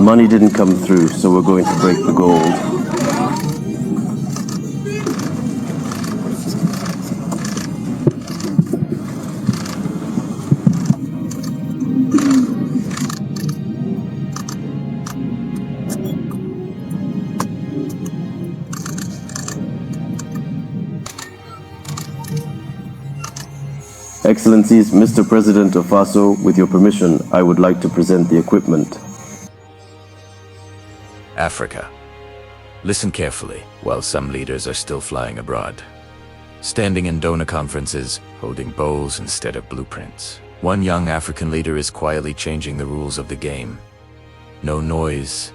The money didn't come through, so we're going to break the gold. Excellencies, Mr. President of FASO, with your permission, I would like to present the equipment. Africa. Listen carefully while some leaders are still flying abroad. Standing in donor conferences, holding bowls instead of blueprints. One young African leader is quietly changing the rules of the game. No noise,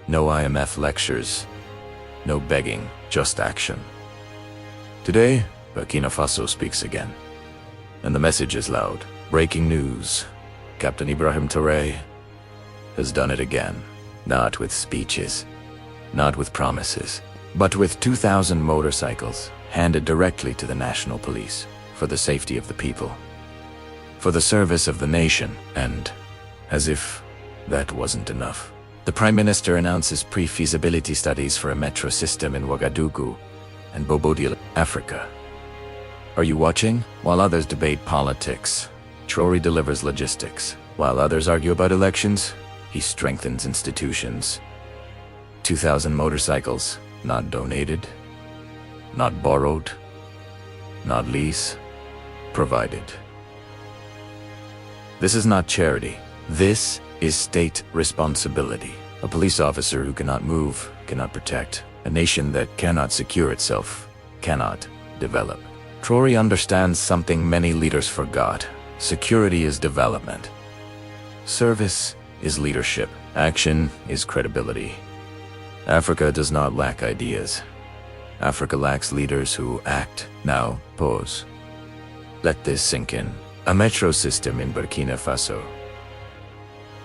no IMF lectures, no begging, just action. Today, Burkina Faso speaks again. And the message is loud. Breaking news. Captain Ibrahim Traoré has done it again. Not with speeches, not with promises, but with 2,000 motorcycles handed directly to the national police for the safety of the people, for the service of the nation, and as if that wasn't enough, the Prime Minister announces pre-feasibility studies for a metro system in Ouagadougou and Bobo-Dioulasso, Africa. Are you watching? While others debate politics, Traoré delivers logistics. While others argue about elections, he strengthens institutions. 2,000 motorcycles, not donated, not borrowed, not lease, provided. This is not charity. This is state responsibility. A police officer who cannot move, cannot protect. A nation that cannot secure itself, cannot develop. Traoré understands something many leaders forgot. Security is development. Service is leadership. Action is credibility. Africa does not lack ideas. Africa lacks leaders who act. Now, pause. Let this sink in. A metro system in Burkina Faso.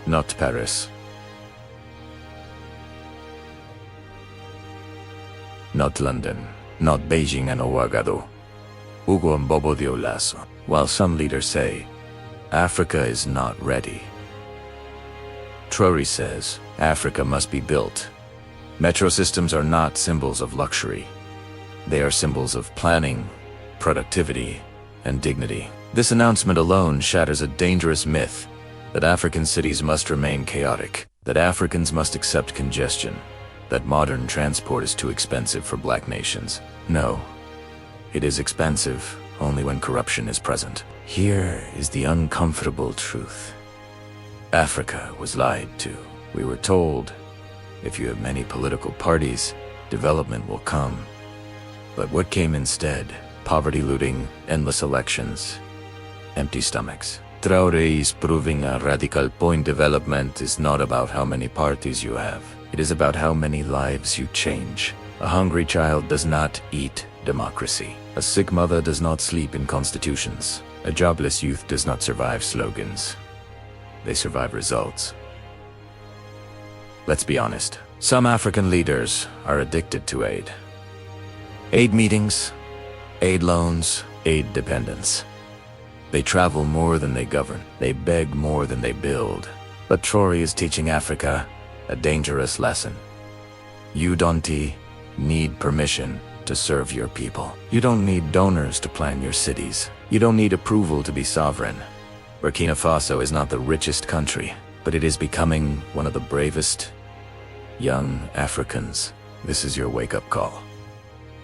Not Paris. Not London. Not Beijing and Ouagadougou and Bobo-Dioulasso. While some leaders say, Africa is not ready, Traoré says, Africa must be built. Metro systems are not symbols of luxury. They are symbols of planning, productivity, and dignity. This announcement alone shatters a dangerous myth that African cities must remain chaotic, that Africans must accept congestion, that modern transport is too expensive for black nations. No. It is expensive only when corruption is present. Here is the uncomfortable truth. Africa was lied to. We were told, if you have many political parties, development will come. But what came instead? Poverty looting, endless elections, empty stomachs. Traoré is proving a radical point. Development is not about how many parties you have. It is about how many lives you change. A hungry child does not eat democracy. A sick mother does not sleep in constitutions. A jobless youth does not survive slogans. They survive results. Let's be honest. Some African leaders are addicted to aid. Aid meetings, aid loans, aid dependence. They travel more than they govern. They beg more than they build. But Traoré is teaching Africa a dangerous lesson. You don't need permission to serve your people. You don't need donors to plan your cities. You don't need approval to be sovereign. Burkina Faso is not the richest country, but it is becoming one of the bravest young Africans. This is your wake-up call.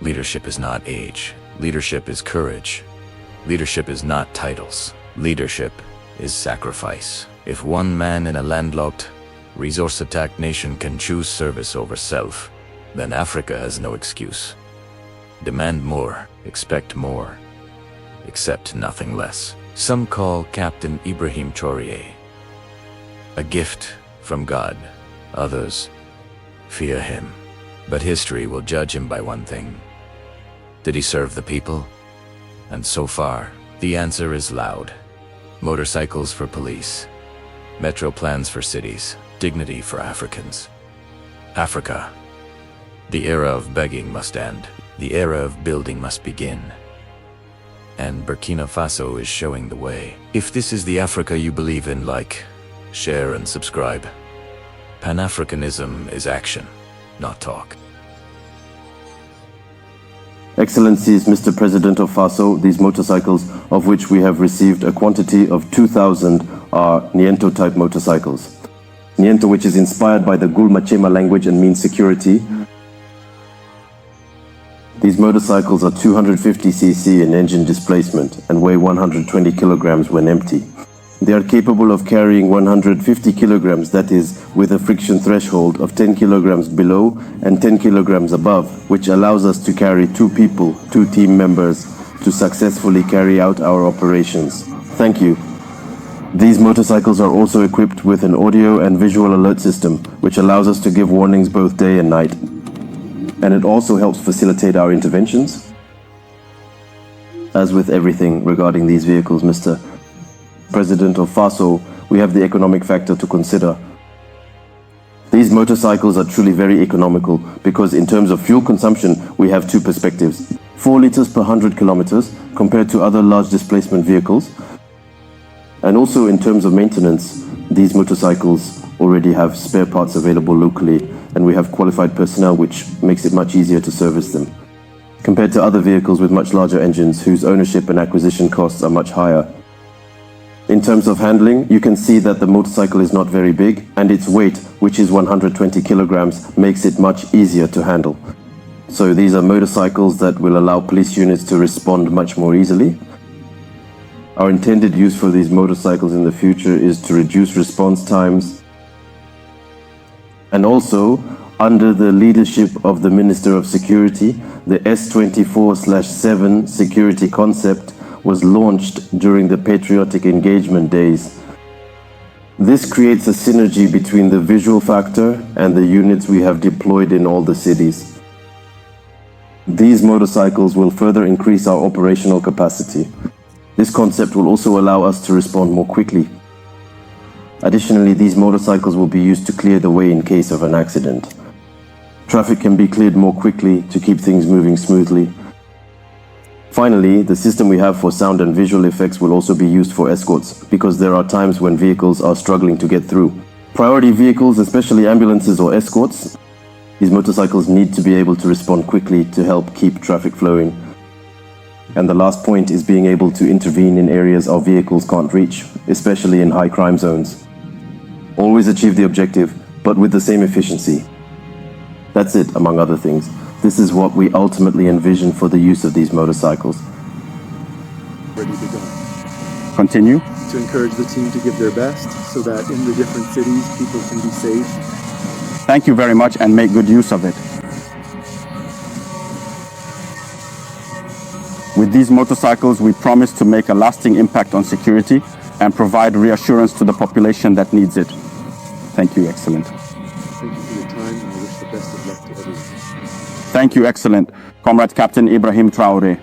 Leadership is not age. Leadership is courage. Leadership is not titles. Leadership is sacrifice. If one man in a landlocked, resource-attacked nation can choose service over self, then Africa has no excuse. Demand more, expect more, accept nothing less. Some call Captain Ibrahim Traoré a gift from God. Others fear him. But history will judge him by one thing. Did he serve the people? And so far, the answer is loud. Motorcycles for police, metro plans for cities, dignity for Africans. Africa. The era of begging must end. The era of building must begin. and Burkina Faso is showing the way. If this is the Africa you believe in, like, share and subscribe. Pan-Africanism is action, not talk. Excellencies, Mr. President of Faso, these motorcycles, of which we have received a quantity of 2,000, are Niento-type motorcycles. Niento, which is inspired by the Gulmachema language and means security. These motorcycles are 250 cc in engine displacement and weigh 120 kilograms when empty. They are capable of carrying 150 kilograms, that is, with a friction threshold of 10 kilograms below and 10 kilograms above, which allows us to carry 2 people, 2 team members, to successfully carry out our operations. Thank you. These motorcycles are also equipped with an audio and visual alert system, which allows us to give warnings both day and night. And it also helps facilitate our interventions. As with everything regarding these vehicles, Mr. President of Faso, we have the economic factor to consider. These motorcycles are truly very economical because in terms of fuel consumption, we have 2 perspectives. 4 liters per 100 kilometers compared to other large displacement vehicles. And also in terms of maintenance, these motorcycles already have spare parts available locally, and we have qualified personnel, which makes it much easier to service them, compared to other vehicles with much larger engines whose ownership and acquisition costs are much higher. In terms of handling, you can see that the motorcycle is not very big, and its weight, which is 120 kilograms, makes it much easier to handle. So these are motorcycles that will allow police units to respond much more easily. Our intended use for these motorcycles in the future is to reduce response times, and also, under the leadership of the Minister of Security, the S24/7 security concept was launched during the Patriotic Engagement Days. This creates a synergy between the visual factor and the units we have deployed in all the cities. These motorcycles will further increase our operational capacity. This concept will also allow us to respond more quickly. Additionally, these motorcycles will be used to clear the way in case of an accident. Traffic can be cleared more quickly to keep things moving smoothly. Finally, the system we have for sound and visual effects will also be used for escorts, because there are times when vehicles are struggling to get through. Priority vehicles, especially ambulances or escorts, these motorcycles need to be able to respond quickly to help keep traffic flowing. And the last point is being able to intervene in areas our vehicles can't reach, especially in high crime zones. Always achieve the objective, but with the same efficiency. That's it, among other things. This is what we ultimately envision for the use of these motorcycles. Ready to go. Continue. To encourage the team to give their best so that in the different cities people can be safe. Thank you very much and make good use of it. With these motorcycles, we promise to make a lasting impact on security and provide reassurance to the population that needs it. Thank you, Excellent. Thank you for your time, and I wish the best of luck to everyone. Thank you, Excellent. Comrade Captain Ibrahim Traoré.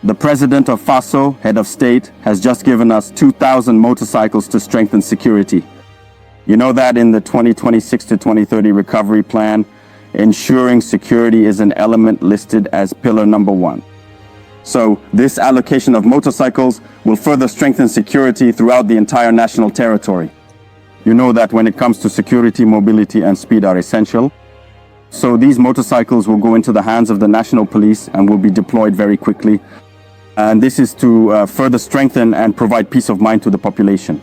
The President of Faso, Head of State, has just given us 2,000 motorcycles to strengthen security. You know that in the 2026 to 2030 recovery plan, ensuring security is an element listed as pillar number 1. So this allocation of motorcycles will further strengthen security throughout the entire national territory. You know that when it comes to security, mobility and speed are essential. So these motorcycles will go into the hands of the national police and will be deployed very quickly. And this is to further strengthen and provide peace of mind to the population.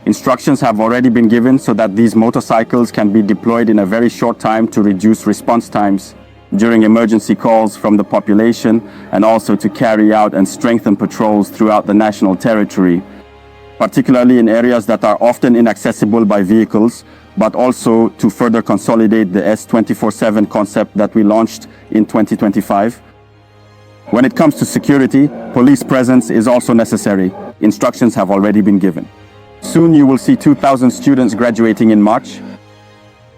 Instructions have already been given so that these motorcycles can be deployed in a very short time to reduce response times during emergency calls from the population, and also to carry out and strengthen patrols throughout the national territory, particularly in areas that are often inaccessible by vehicles, but also to further consolidate the S24/7 concept that we launched in 2025. When it comes to security, police presence is also necessary. Instructions have already been given. Soon you will see 2,000 students graduating in March.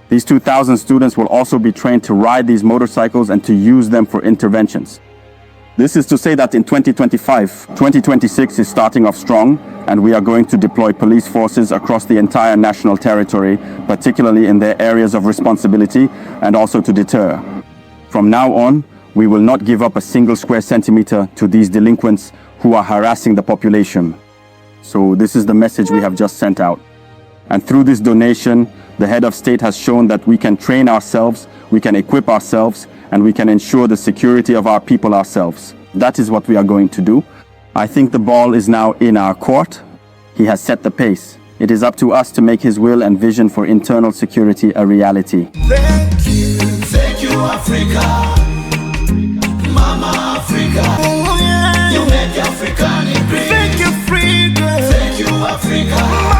These 2,000 students will also be trained to ride these motorcycles and to use them for interventions. This is to say that in 2025, 2026 is starting off strong, and we are going to deploy police forces across the entire national territory, particularly in their areas of responsibility, and also to deter. From now on, we will not give up a single square centimeter to these delinquents who are harassing the population. So this is the message we have just sent out. And through this donation, the head of state has shown that we can train ourselves, we can equip ourselves, and we can ensure the security of our people ourselves. That is what we are going to do. I think the ball is now in our court. He has set the pace. It is up to us to make his will and vision for internal security a reality. Thank you, Africa, Mama Africa. Oh, yeah. You make Africa great. Thank you, Africa. Thank you, Africa.